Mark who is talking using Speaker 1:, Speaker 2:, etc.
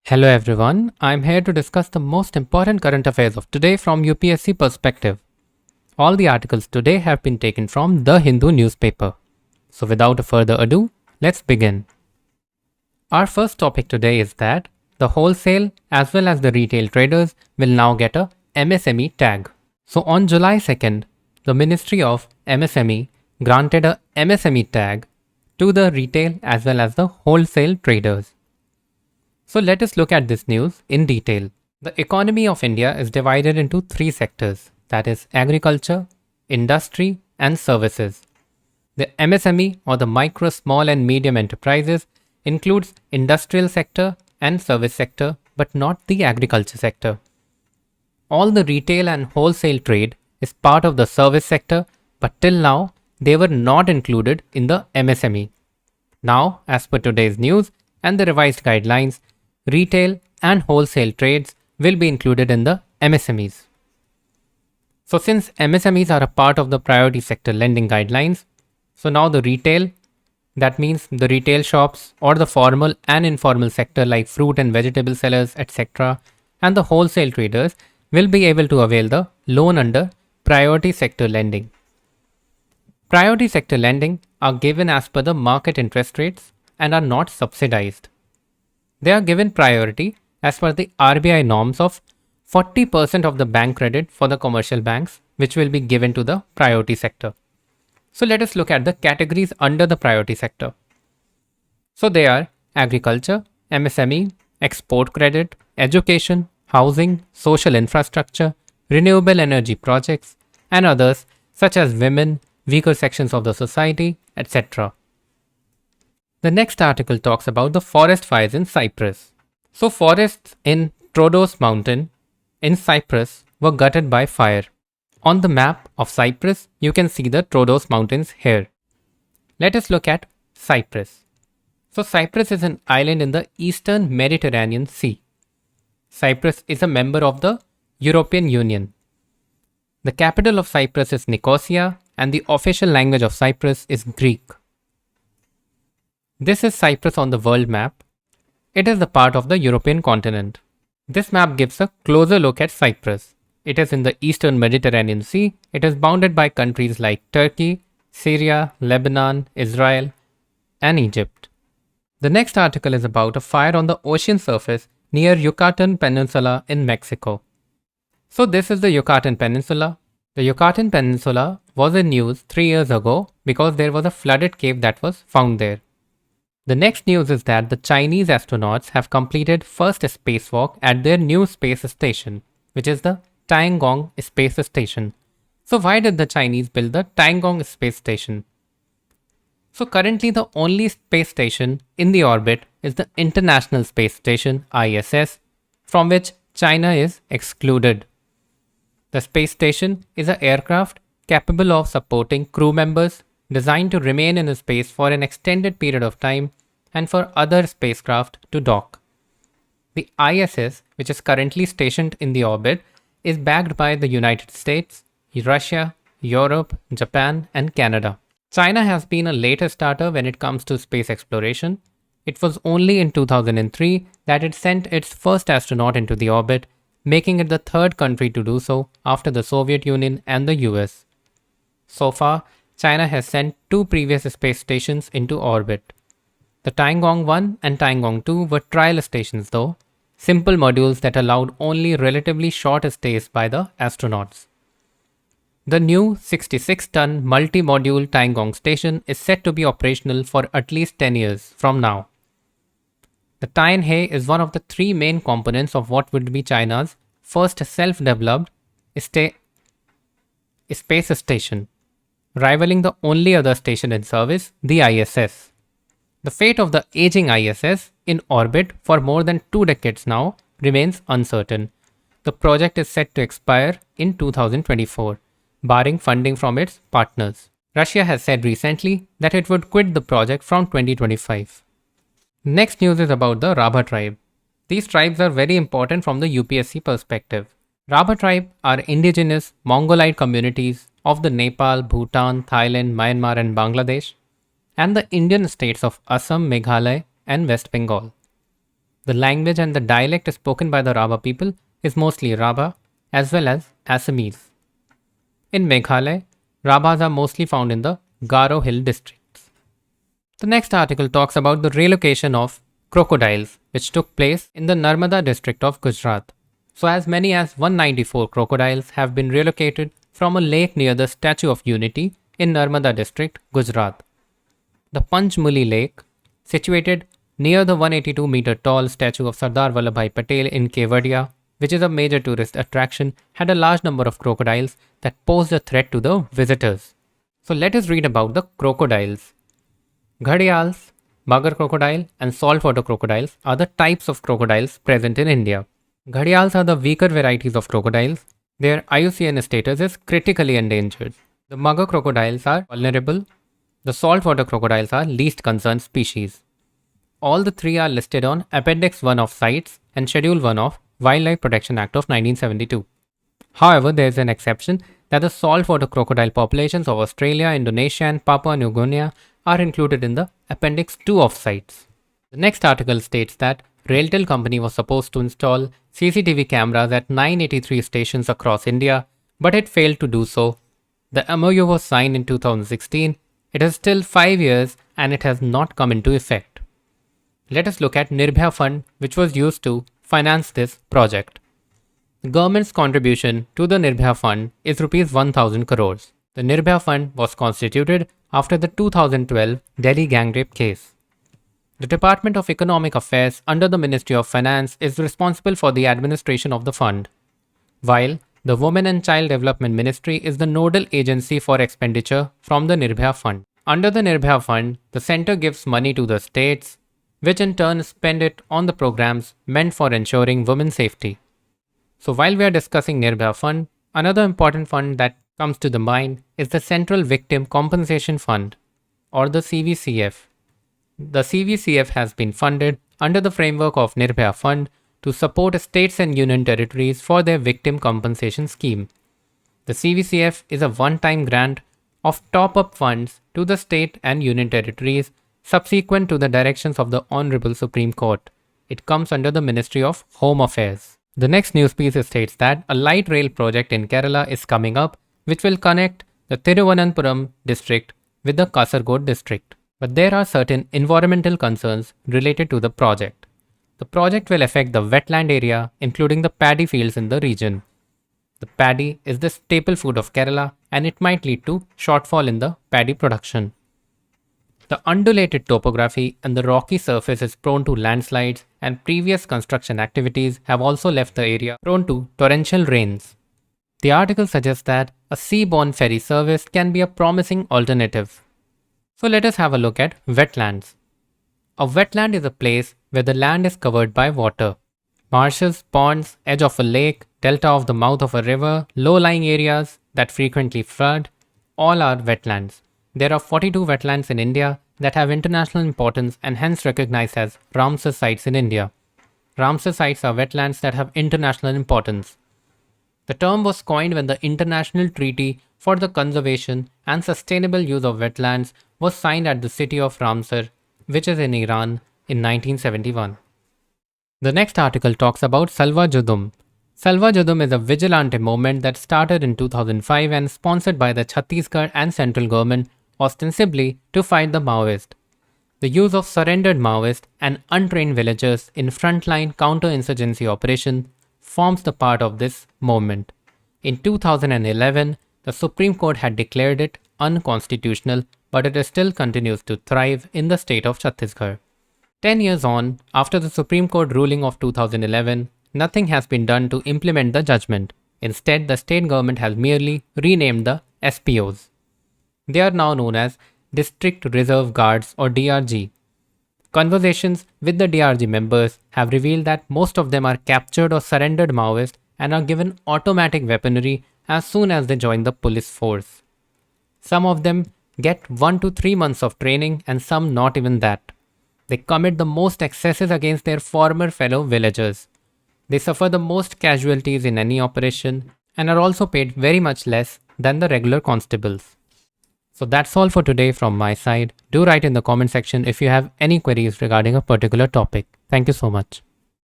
Speaker 1: Hello everyone, I'm here to discuss the most important current affairs of today from UPSC perspective. All the articles today have been taken from The Hindu newspaper. So without further ado, let's begin. Our first topic today is that the wholesale as well as the retail traders will now get a MSME tag. So on July 2nd, the Ministry of MSME granted a MSME tag to the retail as well as the wholesale traders. So let us look at this news in detail. The economy of India is divided into three sectors, that is agriculture, industry and services. The MSME or the micro, small and medium enterprises includes industrial sector and service sector but not the agriculture sector. All the retail and wholesale trade is part of the service sector but till now they were not included in the MSME. Now, as per today's news and the revised guidelines, retail and wholesale trades will be included in the MSMEs. So since MSMEs are a part of the priority sector lending guidelines, so now the retail, that means the retail shops or the formal and informal sector like fruit and vegetable sellers, etc., and the wholesale traders will be able to avail the loan under priority sector lending. Priority sector lending are given as per the market interest rates and are not subsidized. They are given priority as per the RBI norms of 40% of the bank credit for the commercial banks, which will be given to the priority sector. So let us look at the categories under the priority sector. So they are agriculture, MSME, export credit, education, housing, social infrastructure, renewable energy projects, and others such as women, weaker sections of the society, etc. The next article talks about the forest fires in Cyprus. So forests in Troodos mountain in Cyprus were gutted by fire. On the map of Cyprus, you can see the Troodos mountains here. Let us look at Cyprus. So Cyprus is an island in the eastern Mediterranean Sea. Cyprus is a member of the European Union. The capital of Cyprus is Nicosia and the official language of Cyprus is Greek. This is Cyprus on the world map. It is the part of the European continent. This map gives a closer look at Cyprus. It is in the eastern Mediterranean Sea. It is bounded by countries like Turkey, Syria, Lebanon, Israel, and Egypt. The next article is about a fire on the ocean surface near Yucatan Peninsula in Mexico. So this is the Yucatan Peninsula. The Yucatan Peninsula was in news 3 years ago because there was a flooded cave that was found there. The next news is that the Chinese astronauts have completed first spacewalk at their new space station, which is the Tiangong Space Station. So why did the Chinese build the Tiangong Space Station? So currently the only space station in the orbit is the International Space Station ISS, from which China is excluded. The space station is an aircraft capable of supporting crew members, designed to remain in space for an extended period of time and for other spacecraft to dock. The ISS, which is currently stationed in the orbit, is backed by the United States, Russia, Europe, Japan, and Canada. China has been a later starter when it comes to space exploration. It was only in 2003 that it sent its first astronaut into the orbit, making it the third country to do so after the Soviet Union and the US. So far, China has sent 2 previous space stations into orbit. The Tiangong 1 and Tiangong 2 were trial stations though, simple modules that allowed only relatively short stays by the astronauts. The new 66-ton multi-module Tiangong station is set to be operational for at least 10 years from now. The Tianhe is one of the 3 main components of what would be China's first self-developed space station, rivaling the only other station in service, the ISS. The fate of the aging ISS in orbit for more than 2 decades now remains uncertain. The project is set to expire in 2024, barring funding from its partners. Russia has said recently that it would quit the project from 2025. Next news is about the Raba Tribe. These tribes are very important from the UPSC perspective. Raba Tribe are indigenous Mongolite communities of the Nepal, Bhutan, Thailand, Myanmar and Bangladesh, and the Indian states of Assam, Meghalaya and West Bengal. The language and the dialect spoken by the Raba people is mostly Raba as well as Assamese. In Meghalaya, Rabas are mostly found in the Garo Hill districts. The next article talks about the relocation of crocodiles, which took place in the Narmada district of Gujarat. So as many as 194 crocodiles have been relocated from a lake near the Statue of Unity in Narmada district, Gujarat. The Panchmuli Lake, situated near the 182-meter tall statue of Sardar Vallabhbhai Patel in Kevadia, which is a major tourist attraction, had a large number of crocodiles that posed a threat to the visitors. So let us read about the crocodiles. Ghadials, Magar crocodile and saltwater crocodiles are the types of crocodiles present in India. Ghadials are the weaker varieties of crocodiles. Their IUCN status is critically endangered. The Magar crocodiles are vulnerable. The saltwater crocodiles are least concerned species. All the three are listed on Appendix 1 of CITES and Schedule 1 of Wildlife Protection Act of 1972. However, there is an exception that the saltwater crocodile populations of Australia, Indonesia and Papua New Guinea are included in the Appendix 2 of CITES. The next article states that Railtel company was supposed to install CCTV cameras at 983 stations across India, but it failed to do so. The MOU was signed in 2016. It is still 5 years and it has not come into effect. Let us look at Nirbhaya Fund, which was used to finance this project. The government's contribution to the Nirbhaya Fund is Rs 1000 crores. The Nirbhaya Fund was constituted after the 2012 Delhi gang rape case. The Department of Economic Affairs under the Ministry of Finance is responsible for the administration of the fund, while the Women and Child Development Ministry is the nodal agency for expenditure from the Nirbhaya Fund. Under the Nirbhaya Fund, the centre gives money to the states, which in turn spend it on the programs meant for ensuring women's safety. So while we are discussing Nirbhaya Fund, another important fund that comes to the mind is the Central Victim Compensation Fund, or the CVCF. The CVCF has been funded under the framework of Nirbhaya Fund to support states and union territories for their victim compensation scheme. The CVCF is a one-time grant of top-up funds to the state and union territories subsequent to the directions of the Honorable Supreme Court. It comes under the Ministry of Home Affairs. The next news piece states that a light rail project in Kerala is coming up, which will connect the Thiruvananthapuram district with the Kasaragod district. But there are certain environmental concerns related to the project. The project will affect the wetland area, including the paddy fields in the region. The paddy is the staple food of Kerala and it might lead to shortfall in the paddy production. The undulated topography and the rocky surface is prone to landslides, and previous construction activities have also left the area prone to torrential rains. The article suggests that a seaborne ferry service can be a promising alternative. So let us have a look at wetlands. A wetland is a place where the land is covered by water. Marshes, ponds, edge of a lake, delta of the mouth of a river, low-lying areas that frequently flood, all are wetlands. There are 42 wetlands in India that have international importance and hence recognized as Ramsar sites in India. Ramsar sites are wetlands that have international importance. The term was coined when the International Treaty for the Conservation and Sustainable Use of Wetlands was signed at the city of Ramsar, which is in Iran, in 1971. The next article talks about Salwa Judum. Salwa Judum is a vigilante movement that started in 2005 and sponsored by the Chhattisgarh and central government, ostensibly to fight the Maoists. The use of surrendered Maoists and untrained villagers in frontline counter-insurgency operation forms the part of this movement. In 2011, the Supreme Court had declared it unconstitutional, but it still continues to thrive in the state of Chhattisgarh. 10 years on, after the Supreme Court ruling of 2011, nothing has been done to implement the judgment. Instead, the state government has merely renamed the SPOs. They are now known as District Reserve Guards or DRG. Conversations with the DRG members have revealed that most of them are captured or surrendered Maoists and are given automatic weaponry as soon as they join the police force. Some of them get 1 to 3 months of training and some not even that. They commit the most excesses against their former fellow villagers. They suffer the most casualties in any operation and are also paid very much less than the regular constables. So that's all for today from my side. Do write in the comment section if you have any queries regarding a particular topic. Thank you so much.